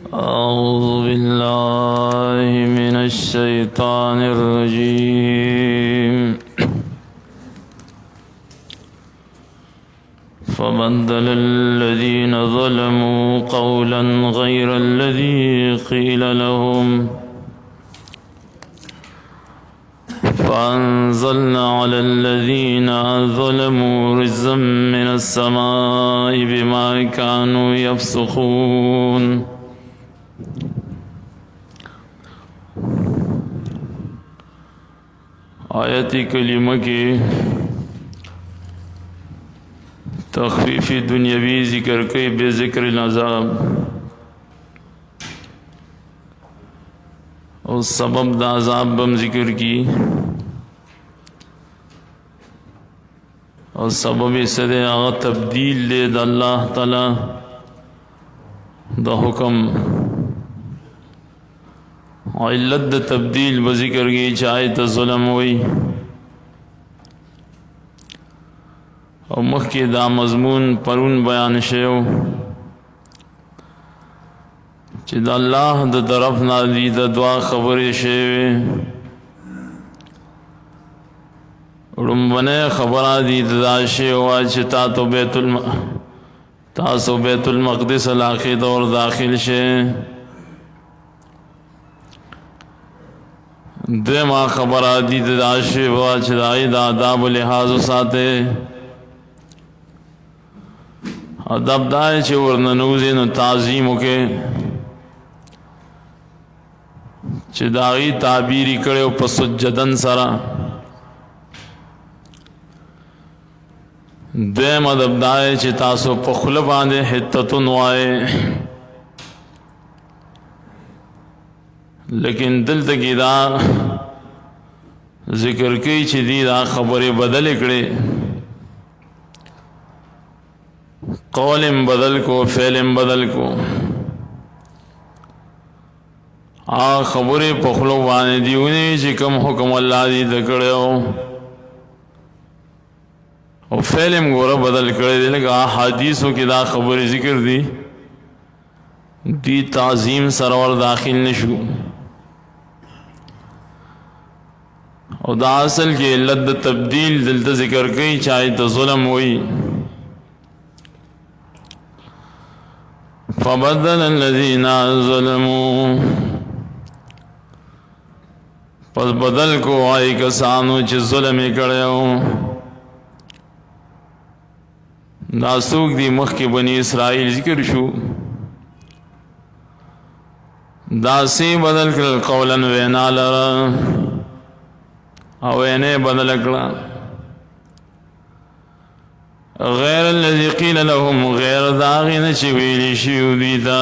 أعوذ بالله من الشيطان الرجيم فبدل الذين ظلموا قولا غير الذي قيل لهم فأنزلنا على الذين ظلموا رجزا من السماء بما كانوا يفسقون آیت کریمہ کی تخفیف دنیاوی ذکر کئی بے ذکر العذاب اور سبب دا عذاب بم ذکر کی اور سبب صدے آغا تبدیل لے دا اللہ تعالی دا حکم علت دا تبدیل بذکر کی چاہے تا ظلم ہوئی اور مخی دا مضمون پرون بیان شیو چی دا اللہ دا طرف نادی دا دعا خبر شیوے رنبنے خبرہ دی دا شیو چی تاسو بیت المقدس علاقی دور داخل شے دیما خبرہ دی دا شیو چی دا آداب و لحاظ ساتے ادب دائے چی ورننوزی نو تعظیمو کے چی داغی تعبیری کرے و پسجدن سرا دیم ادب دائے چی تاسو پخلب آندے حتتن وائے لیکن دل تکی دا ذکر کی چی دی دا خبر بدل اکڑے قولم بدل کو فعلم بدل کو خبر پخلو بانے دیونی چی کم حکم اللہ دی دکڑے ہو اور فعلم گورا بدل کرے دی لگا حدیثوں کی دا خبر ذکر دی تعظیم سرور داخل نشو اور دا اصل کی علت تبدیل دلتا ذکر کئی چاہی تا ظلم ہوئی فبدل الذین ظلموا پس بدل کو آئی کسانو چی ظلمی کڑے ہو ناسوک دی مخ کی بنی اسرائیل ذکر شو داسی بدل کر قولا وینا لرا او وینے بدل کڑا غیر الذی قیل لهم غیر داغین چی ویلی شیو دیتا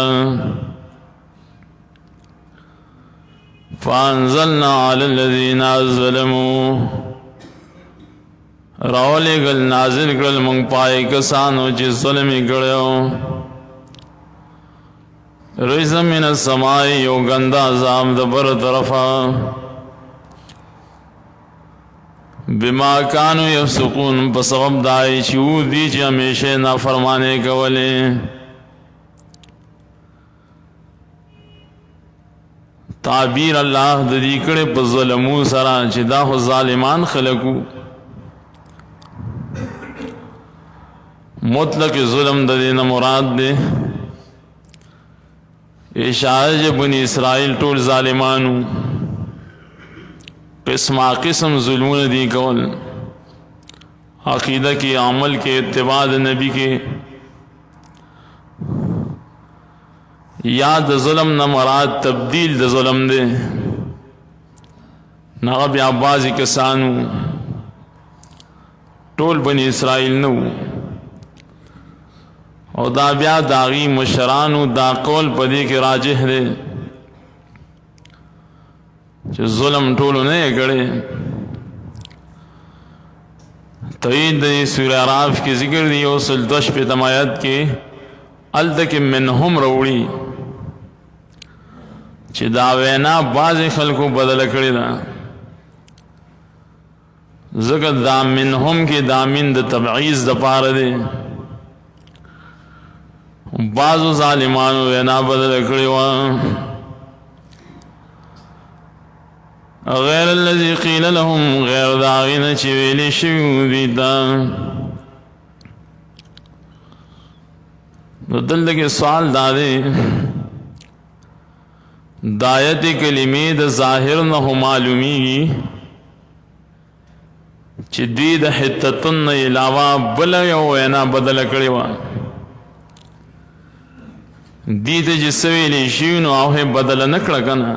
فانزلنا علی الذین ظلموا راولی گل نازل کرل منگ پائے کسانو چی ظلمی کرو رجزا من السمائی یو گندہ عذاب دبر طرفا بما کانو یفسقون بسبب دائی چیو دی چی ہمیشہ نافرمانے کولے تعبیر اللہ دی کڑے پا ظلمو سرا چی دا خو ظالمان خلقو مطلق ظلم دینا مراد دے اشارہ جب بنی اسرائیل طول ظالمانو قسم قسم ظلمون دی کول عقیدہ کی عمل کے اتباع نبی کے یاد ظلم نہ مراد تبدیل د ظلم دے نغب عبازی کسانو طول بنی اسرائیل نو او دا بیا داغی مشرانو دا قول پدی کے راجح دے چھ ظلم طولو نہیں کڑے توید دی سورہ عراف کی ذکر دی اوصل دوش پہ تمایت کے الدک منہم روڑی چھ داوینا بعض خلقو بدل کڑی دا ذکر دا منہم کی دامین دا تبعیز دا پار دے بعضو ظالمانو وینا بدل کړی وه غیر الذي قیل لهم غیر د هغې نه چې ویلې شوي وو دوی ته. نو دلته کې سوال دا دی د آیت کلمې د ظاهر نه خو معلومیږي چې دوی د حتتن نه علاوه بله یو وینا بدله کړې وه. دې ته چې څه ویلې شوي نو هغه بدله نه کړه که نه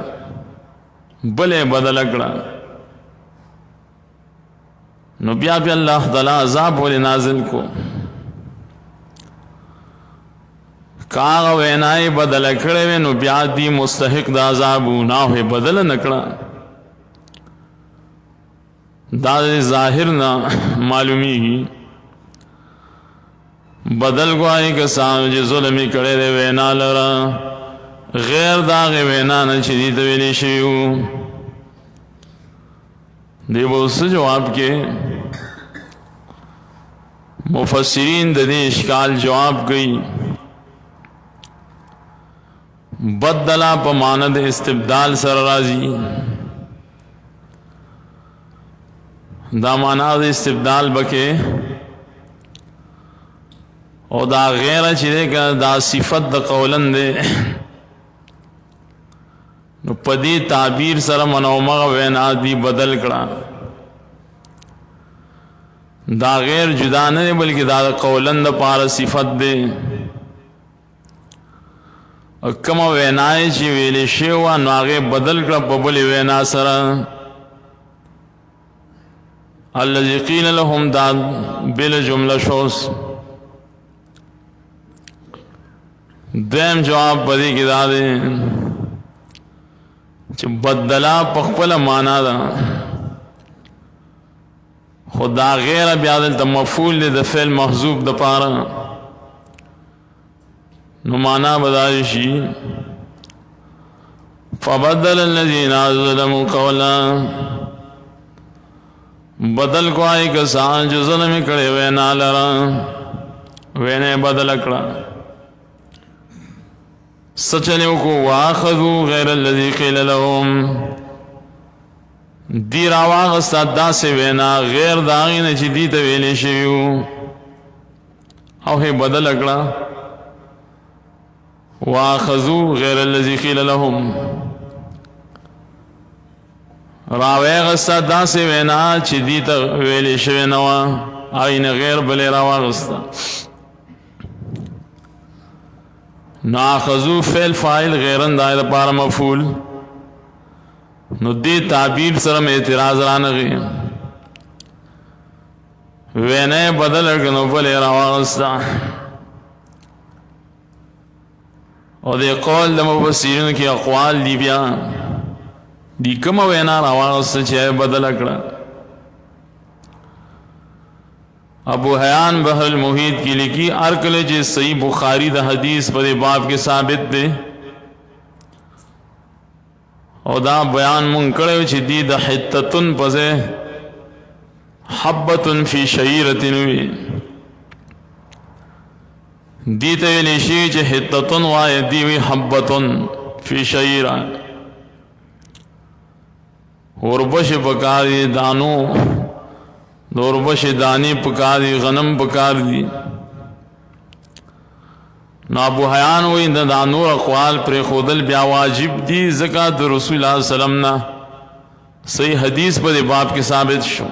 بله بدله کړه. نو بیا بیا الله تعالی عذاب ولې نازل کو که هغه وینا یې بدله کړې وې نو بیا دی مستحق د عذاب وو نه هغه بدله نه کړه. دا د ظاهر نه معلومیږي بدل گواهی کسانو چې ظلم یې کړی دی وینا لره غیر د هغې وینا نه چې دې ته ویلې شوي وو. دی به اوس جواب کې مفسرین د دې اشکال جواب کوي. بدلا په معنی د استبدال سره راځي. دا معنی د استبدال بکې او دا غیره چې دی که دا صفت د قولن دی نو په دې تعبیر سره منومغه وینا دی بدل کړه. دا غیر جدا نه دی بلکې دا د قولن دپاره صفت دی. کومه وینا یې چې ویلې شوې وه نو هغې بدل کړه په بلې وینا سره. الذي قیل لهم دا بل جمله شوس. دویم جواب په دې کې دا دی چې بدلا په خپله معنا ده خو دا غیره بیا دلته مفعول دی د فعل محذوف دپاره نو معنا به دا شي فبدل الذین ظلموا قولا بدل کو آئی کسان جو ظلم کړي وینا لره وینه بدل کړه. سچلیو کو واخذو غیر الذی قیل لهم دی راواغستا داسې وینا غیر د هغې نه چې دې ته ویلې شوي وو او هی بدل کړه. واخذو غیر الذی قیل لهم راواغستا داسې وینا چې دې ته ویلې شوې نه وه هغې نه غیر بلې راواغسته. نو اخذو فعل فاعل غیرن دای لپاره مفعول نو دې تعبیر سره مې اعتراض رانغی وینه بدل کړه نو بلې راواغسته. او دې قول د مفسرینو کې اقوال دي بیا دی کومه وینا راواغسته چې بدل کړه. ابو حیان بحر المحیط کی لکھی ارکل چې صحیح بخاری د حدیث په باب کې ثابت دی او دا بیان مونږ کړو چې دی د حتتن پځه حبتن فی شعیرتن وی دی ته ویل شي چې حتتن وای دی وی حبتن فی شعیرا وربش پکاري دانو دوربش دانی پکار دی غنم پکار دی. نو ابو حیان وی دا نور اقوال پر خودل بیا واجب دی زکات رسول الله صلی الله علیه وسلم نا صحیح حدیث پر باب کې ثابت شو.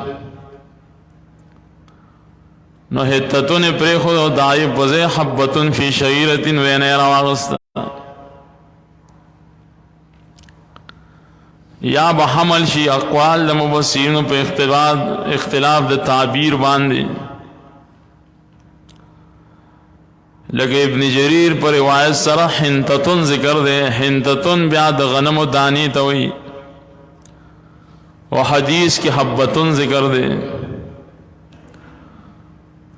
نو حتتون پر خود دای بزه حبتن فی شعیرتن وینه راغست یا به حمل شي اقوال د مفسرینو په اختلاف د تعبیر باندې. لکه ابن جریر پر روایت سره حنتتن ذکر ده. حنتتن بیا د غنم دانی ته وي او حدیث کې حبتن ذکر ده.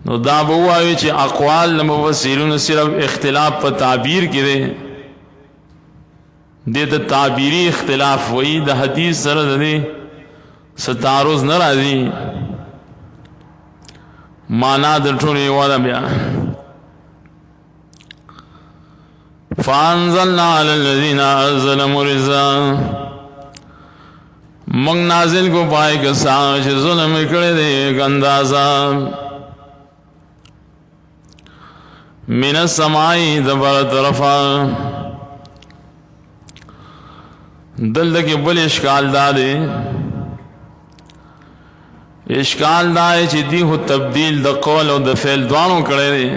نو دا به وایي چې اقوال د مفسرینو صرف اختلاف په تعبیر کې ده. دې ته تعبیری اختلاف وایي د حدیث سره د دې ستاروز نه راځي معنا د ټولې واده بیا فانزلنا علی الذین ظلموا رجزا منگ نازل کو پائے کسان چھ ظلم کرے دے ایک اندازہ من السمائی دبر طرفا دل کے بل اشکال دادے اشکال دائے چھ دی ہو تبدیل دا قول و دا فعل دوانو کرے دے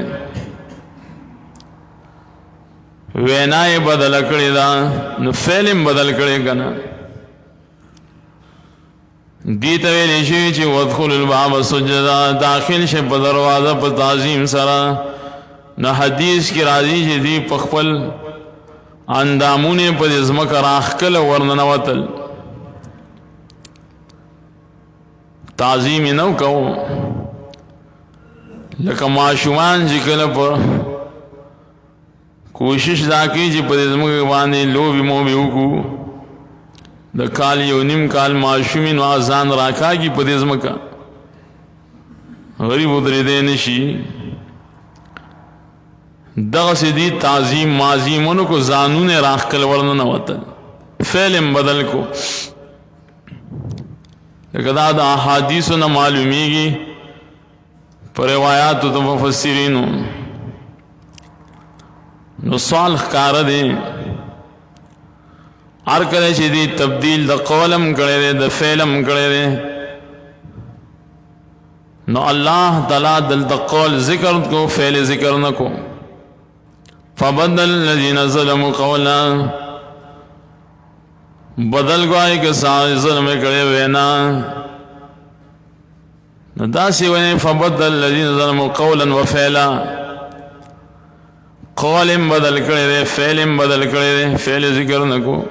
وینائے بدل کرے دا نو فعلم بدل کرے گنا دیتا ویلی شوی چی ودخل الباب سجدہ داخل شے پا دروازہ پا تعظیم سرا نو حدیث کی راضی چی دی پخپل اندامونے پا دزمک راخکل ورننوتل تعظیمی نو کہو لکہ معشومان جی کل پر کوشش دا کی جی پا دزمک بانے لو بی مو بی ہوکو دا کال یو نیم کال معشومین آزان راکا کی پا دزمکا غریب ادری دے نشی دغس دی تعظیم معظیمونو کو زانون راخ کل ورننوتل فعلم بدل کو لیکن دا احادیثو نا معلومی گی پر روایاتو تو مفسرینو نو سوال خکار دے ہر کلے چی دی تبدیل دا قولم کرے دے دا فعلم کرے دے نو اللہ تعالیٰ دل دا قول ذکر کو فعل ذکر نکو فبدل الذین ظلموا قولا بدل گوائی کے ساتھ ظلم کرے وینا دا سی وینے فبدل الذین ظلموا قولا وفعلا قولم بدل کرے دے فعلم بدل کرے دے فعل ذکر نکو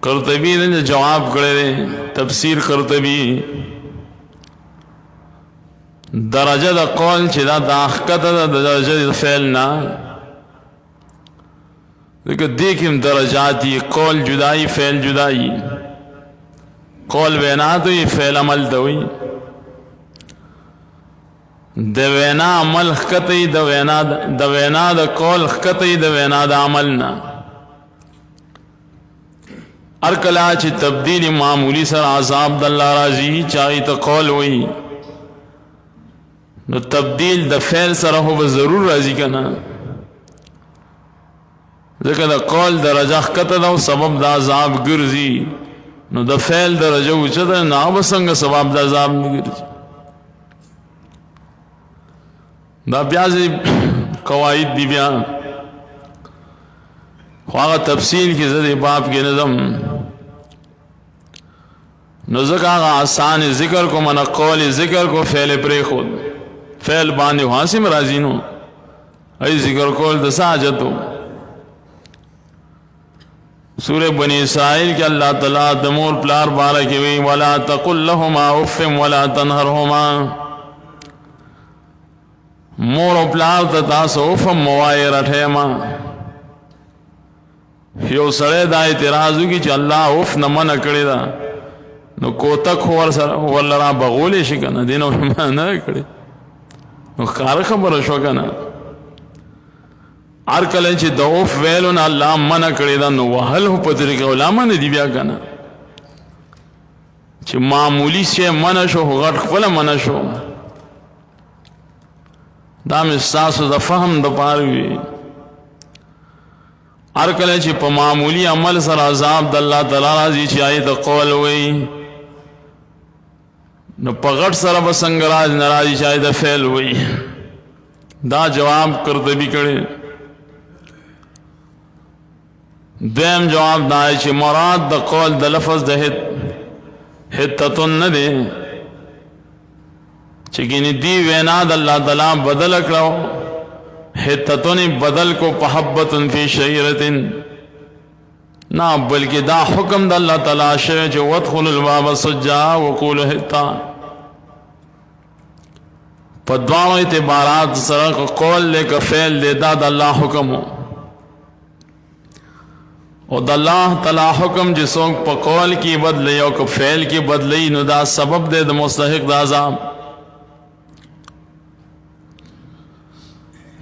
قرطبی نے جواب کرے دے تفسیر قرطبی درجہ دا قول چی دا داخکت دا درجہ دا فعلنا لیکن دیکھیں درجاتی قول جدائی فعل جدائی قول وینا تو یہ فعل عمل دوئی دا وینا عمل خکتی دا وینا دا قول خکتی دا وینا دا عملنا ارکلا چی تبدیل معمولی سر عذاب دا اللہ راضی چاہی تا قول ہوئی نو تبدیل دا فعل سر ہو ضرور راضی کنا ذکر دا قول درجہ خکت دا سبب دا عذاب گرزی نو دا فعل درجہ اچھا دا نا بسنگ سبب دا عذاب گرزی دا بیازی قواعد دی بیا خواہ تفصیل کی زد باب کے نظم نو ذکر آغا آسان ذکر کو من قول ذکر کو فعل پری خود فعل باندے وہاں سے مرازی نو ای ذکر کول دسا جتو سورہ بنی اسرائیل کے اللہ تعالیٰ دمور پلار بارہ کی وی وَلَا تَقُلْ لَهُمَا اُفِّمْ وَلَا تَنْهَرْهُمَا مور و پلار تتاسو افم موائے رٹھے ماں یو سڑے دا اعتراضو کی چا اللہ اف نمن اکڑی دا نو کوتک ورلرا بغولی شکنا دینو نہ اکڑی نو خار خبر شو کنا ار کله چې د اوف ویلو نه الله منع کړی دا نو وهل هو په طریقه علماء نه دی بیا کنه چې معمولی شی منع شو غټ خپل منع شو دا مې تاسو د فهم د پاره وي ار کله چې په معمولی عمل سره عذاب د الله تعالی راځي چې آیت قول وي نو په غټ سره بسنګ راز ناراضي چې آیت فعل وي دا جواب قرطبی کړي دویم جواب دا ہے کہ مراد دا قول دا لفظ دا حتتن ندے چکنی دی وینا دا اللہ تعالیٰ بدل اکڑاو حتتن بدل کو پحبتن فی شعیرتن نا بلکہ دا حکم دا اللہ تعالیٰ شوئے چو وَدْخُلُ الْبَابَ سُجَّا وَقُولُ حِتَّا پدوانو اعتبارات سرق قول لے کا فعل دے دا اللہ حکم ہو اور دا اللہ تعالی حکم جسوں پا قول کی بدلی اور فعل کی بدلی نو دا سبب دے دا مستحق دا عذاب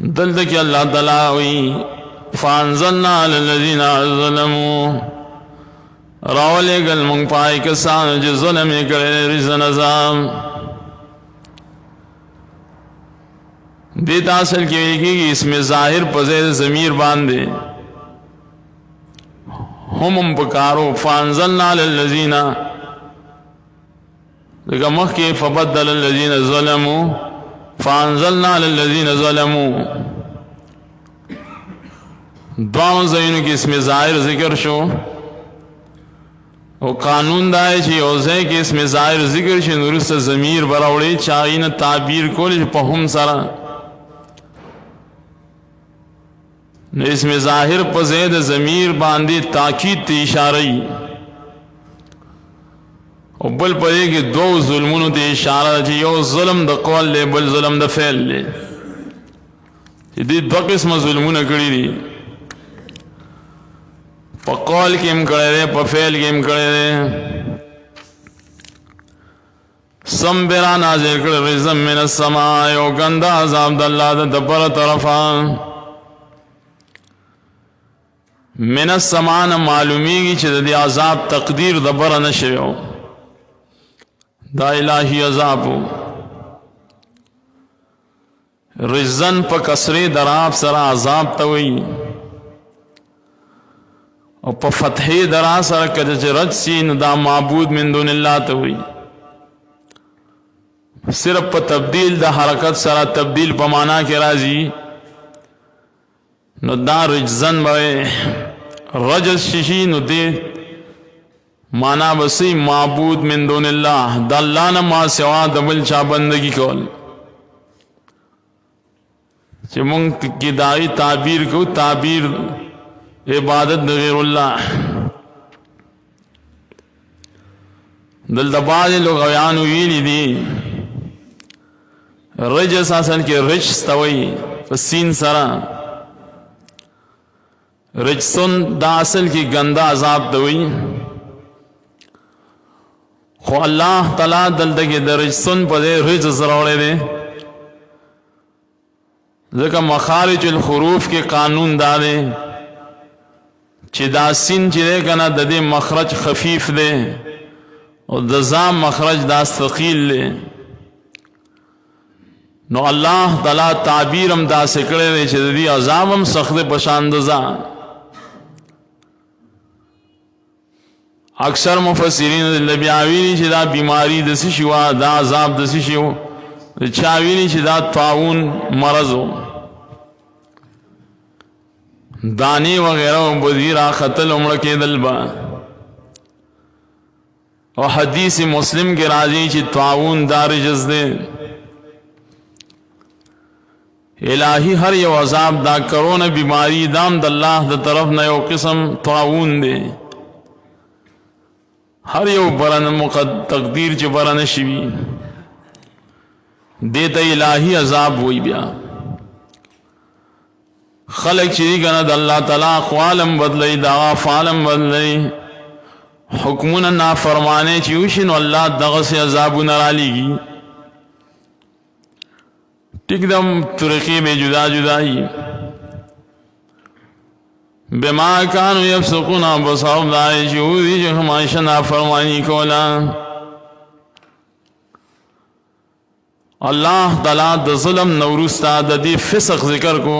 دلته کې الله تعالی وی فانزلنا علی الذین ظلموا راولېږل موږ پای کسان چې ظلم یې کړی رجزن عذاب دې ته اصل کې ویل کېږي اسم ظاهر په ځای ضمیر باندې هم پکارو فانزلنا علی الذین لکه مخکې فبدل الذین ظلموا فانزلنا علی الذین ظلموا دوام ځایونو کې اسم ظاهر ذکر شو او قانون دا چې یو ځای کې اسم ظاهر ذکر شي نو وروسته ضمیر به راوړي چې هغې نه تعبیر کولی په هم سره نو اسم ظاهر په ځای د ضمیر باندې تاکید ته اشاره وي او بل په دې کې دوه ظلمونو ته اشاره ده چې یو ظلم د قول دی بل ظلم د فعل دی چې دې دوه قسمه ظلمونه کړي دي په قول کې هم کړی دی په فعل کې هم کړی دی سم برا نازل کړی رزم من السماء یو ګنده عذاب د الله د بره طرفه من السماء نه معلومیږي چې د دې عذاب تقدیر د بره نه شوی دا الہی عذاب رزن په کسره دراب سره عذاب ته وي او په فتحې درا سره کله چې رد سي نو دا معبود من دون الله ته وي صرف په تبدیل د حرکت سره تبدیل په معنا کې راځي نو دا رجزن به رجز ششي نو دې مانا بسی معبود من دون اللہ دا اللہ نه ما سوا د بل چا بندگی کول چې مونږ کې دای تعبیر کو تعبیر عبادت د غیر الله دلته بعض لغویان ویلي دي رجس اصل کې رجس توي په سین سره رجسون دا اصل کې ګنده عذاب دوي خو الله تعالی دلته کې د رجسون په دې رجس راوړی دی ځکه مخارج الحروف کې قانون دا دی چې دا سین چې دی کنه د دې مخرج خفیف دی او د زام مخرج دا ثقیل دی نو الله تعالی تعبیر هم داسې کړی دی چې د دې عذاب هم سخت دی په شان د ځان اکثر مفسرین دلته بیا ویلي چې دا بیماری د څه شي وه دا عذاب د څه شي و چا ویلي چې دا طاعون مرض و دانی وغیرہ بدی راختل عمر کېدل به او حدیث مسلم کې راځي چې طاعون دا رجز دی الہی هر یو عذاب دا کرونا بیماری دام د الله د طرف نه یو قسم طاعون دی هر یو برن تقدیر چې برن شوي دیتا الہی عذاب وی بیا خلق چې دی کنه د الله تعالی اقوالم بدلی دا افعالم بدلی حکمونه نافرمانه چې وشي نو الله دغه سي عذابونه را لېږي ټیک دم طریقې به جدا جدا وي بما كانوا يفسقون بصوب دای جودي چې همایشه نافرمانی کولا الله تعالی د ظلم نورستا د دې فسق ذکر کو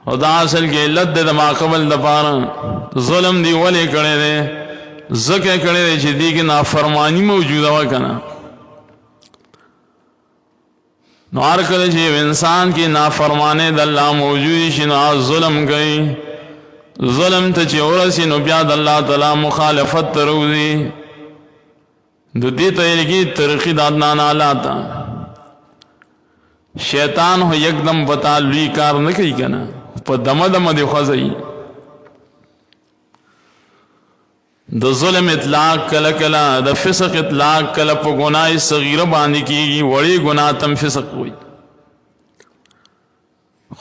او دا اصل کې علت د ما قبل د پاره ظلم دی ولې کړي دي زکه کړي دي چې دې کې نافرمانی موجوده و کنه نو هر کله چې انسان کې نافرمانه د الله موجود شي نو ظلم کوي ظلم ته چې ورسي نو بیا د الله تعالی مخالفت تروزي د دې ته لګي طریقې د عدنان اعلی شیطان هو یکدم بتا لوی کار نه کوي کنه په دمه دمه دی خوځي د ظلم اطلاق کله کله د فسق اطلاق کله په ګناه صغیره باندې کیږي وړي ګناه تم فسق وي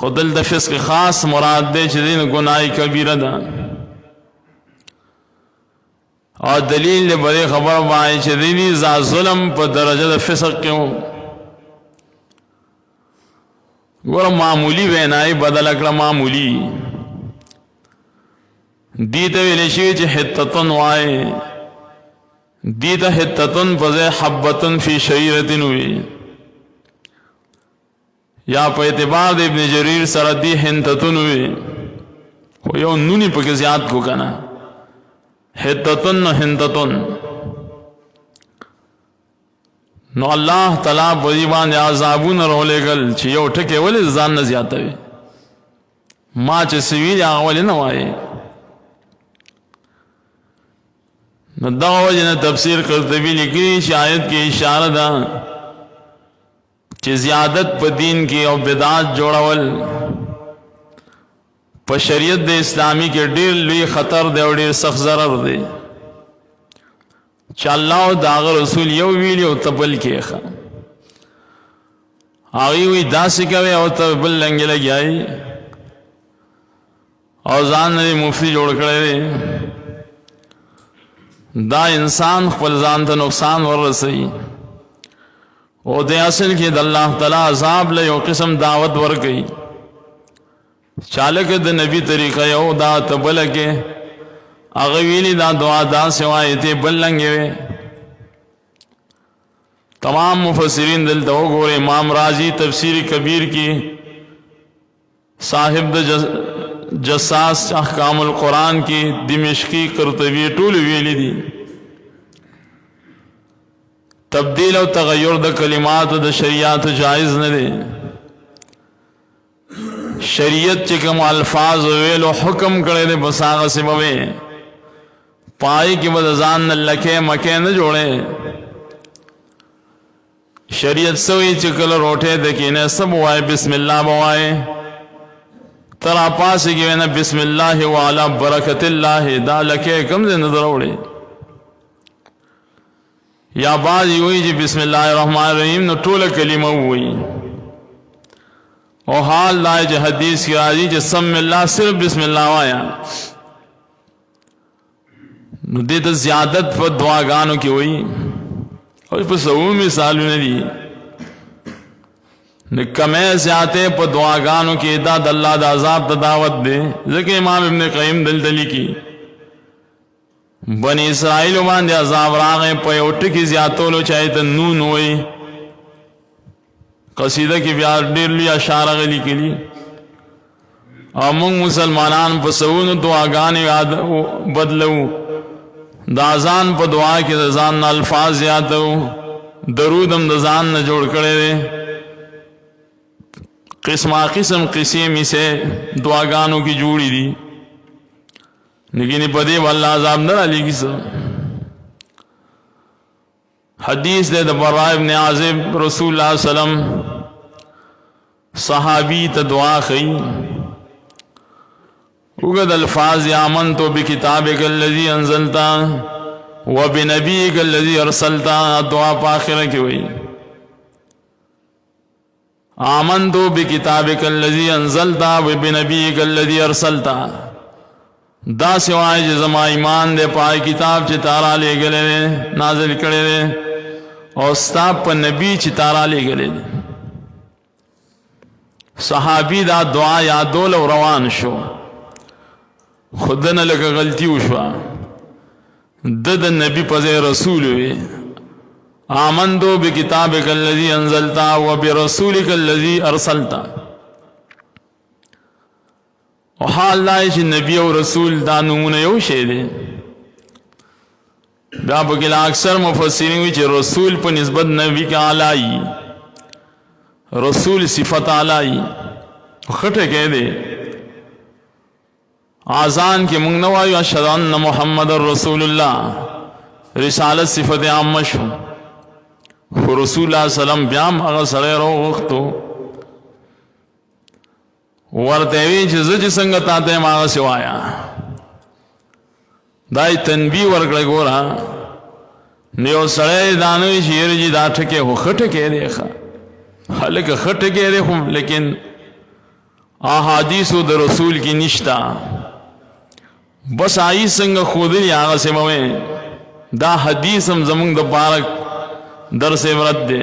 خودل د فسق خاص مراد دی چې دین ګناه کبیره ده او دلیل له بری خبر وای چې دیني ظلم په درجه د فسق کې ګوره معمولی وینای بدل کړه معمولی دې ته ویل شي چې حتتن وای دې ته حتتن په ځای حبتن فی شعیرتن وی یا په اعتبار د ابن جریر سره دې حنتتن وی خو یو نونی پکې زیات کو کنه حتتن حنتتن نو الله تعالی په دې باندې عذابونه رولېګل چې یو ټکی ولې ځان نه زیاتوي ما چې سوي هغه ولې نه وایي نو دا وجه تفسیر قرطبی لیکي شاید کې اشاره ده چې زیادت په دین کې او بدعت جوړول په شریعت د اسلامی کې ډېر لوی خطر دی او ډېر سخت ضرر دی چې الله او داغه رسول یو ویلی او تبل کې هغه وی داسې کوي او تبل لنګ لګیای او ځان نه مفتی جوړ کړی دا انسان خپل ځان ته نقصان ورسوي او د اصل کې د الله تعالی عذاب له یو قسم دعوت ورکړي چالک د نبی طریقه یو دا تبل کې هغه ویلی دا دعا دا سوای ته بلنګي تمام مفسرین دلته وګوره امام رازی تفسیر کبیر کی صاحب د جساس احکام القرآن کی دمشقی قرطبی ټول ویلی دي تبدیل او تغیر د کلمات د شریعت جائز نه دي شریعت چې کوم الفاظ ویل او حکم کړي دي بس هغه سبب پای کې بد ځان نه لکه مکه نه جوړه شریعت سوی چې کله روټه د کینه سب وای بسم الله بوای ترا پاس کې وینا بسم الله وعلى برکت الله دا لکه کوم ځای نظر وړي یا باز وی چې بسم الله الرحمن الرحیم نو ټوله کلمه وی او حال دا چې حدیث کې راځي چې سم الله صرف بسم الله وایا نو دې ته زیادت په دعاګانو کې وی او په سوو مثالونه دي نکمه زیاته په دعاګانو کې دا د الله د عذاب ته دعوت دی ځکه امام ابن قیم دلدلی کی بنی اسرائیل باندې عذاب راغې په یو ټکی زیاتولو چایته نون وای قصیده کې بیا ډېر لوی اشعار غلي کړي او موږ مسلمانان په سوونو دعاګانې یاد بدلو دا ځان په دعا کې د ځان الفاظ زیاتو درود هم د ځان نه جوړ کړي قسمہ قسم قسمی سے دعاگانوں کی جوڑی دی لیکن پدے واللہ عذاب نہ علی کی سا حدیث دے دبراء ابن عازب رسول اللہ صلی اللہ علیہ وسلم صحابی تا دعا خی اگد الفاظ آمنتو بکتابک اللذی انزلتا وبنبیک اللذی ارسلتا دعا پا آخرہ کی ہوئی آمنتو بکتابک اللذی انزلتا وبنبیک اللذی ارسلتا دا سوائے جزما ایمان دے پائے کتاب چی تارا لے گلے دے نازل کرے دے اور ستاب پا نبی چی تارا لے گلے دے صحابی دا دعا یادول و روان شو خودن لکا غلطی وشوا دد نبی پزے رسول ہوئے آمنتو بکتابک اللذی انزلتا وبرسولک اللذی ارسلتا و حال دائی چی نبی و رسول دا نمون یو شے دے بیا بکلا اکثر مفسرین ہوئی چی رسول پا نسبت نبی کا آلائی رسول صفت آلائی خٹے کہہ دے آزان کے منگنوائی اشہد ان محمد رسول اللہ رسالت صفت عامش ہوں رسول اللہ صلی اللہ علیہ وسلم بیام اگر سڑے رو وقتو ورتوی چې زه چې څنګه تاته یم هغه سوایا دای تنبیه ورکړه ګوره نو یو سړی دانوي چې یره دا ټکې خو ښه ټکې دی ښه هلکه ښه ټکې دی خو لیکن احادیثو د رسول کې نشتا بس آئی څنګه ښودلي هغه سموي دا حدیث هم زمونږ د پاره درس عبرت دی